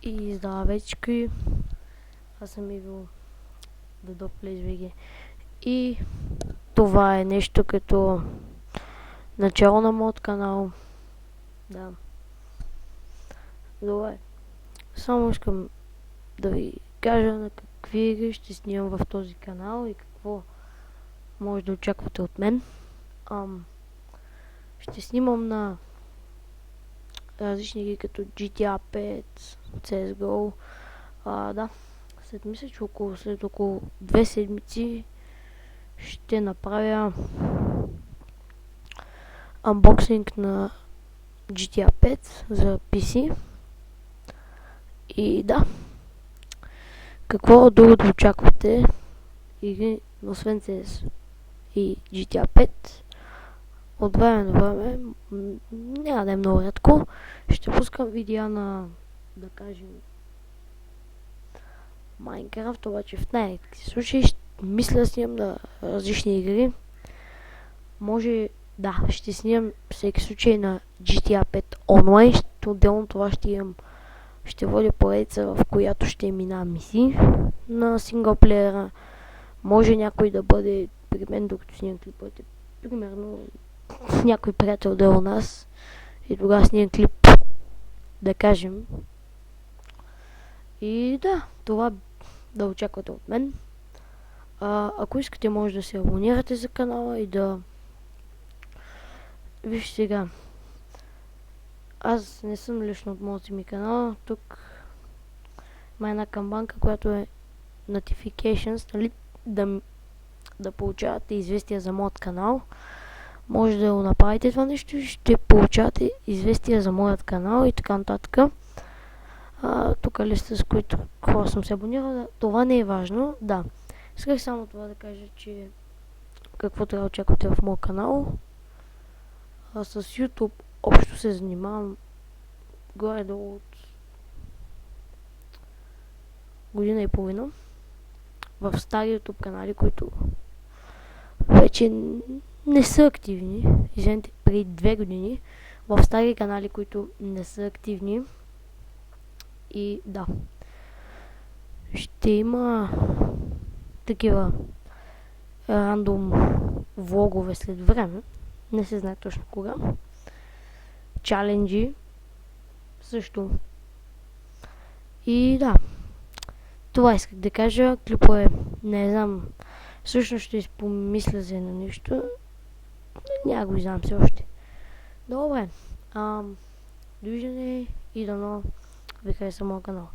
И здравейчки, аз съм Иво DDoPlaysVG и това е нещо като начало на моят канал. Да. Добре. Само искам да ви кажа на какви игри ще снимам в този канал и какво може да очаквате от мен. Ще снимам на различни игри като GTA 5, CSGO. Да. След около 2 седмици ще направя анбоксинг на GTA 5 за PC. И да, какво друго да очаквате игри, освен CS и GTA 5? От време на време, няма да е много рядко, ще пускам видеа на, да кажем, Minecraft, обаче в най-редки случаи мисля да снимам на различни игри. Може, да, ще снимам всеки случай на GTA 5 онлайн, отделно това ще водя поредица, в която ще минавам мисии на синглплеера. Може някой да бъде при мен, докато снимам клиповете. Примерно, някой приятел да е у нас и тогава снимам клип, да кажем. И да, това да очаквате от мен. Ако искате, може да се абонирате за канала и да... Виж сега, аз не съм лично от моят ми канал. Тук има една камбанка, която е Notifications, нали, да получавате известия за моят канал. Може да го направите това нещо и ще получавате известия за моят канал и така нататък. Тук е листа, с които хора съм се абонирал. Това не е важно. Да. Исках само това да кажа, че какво трябва да очаквате в моят канал. С YouTube общо се занимавам горе-долу от година и половина. В стари YouTube канали, които вече не са активни. Извинете, преди 2 години. В стари канали, които не са активни. И да. Ще има такива рандом влогове след време. Не се знае точно кога. Чаленджи също. И да. Това исках да кажа. Клипове, не знам. Всъщност ще помисля за едно нещо. Няма го знам все още. Добре. Довиждане и дано ви хареса моят канал.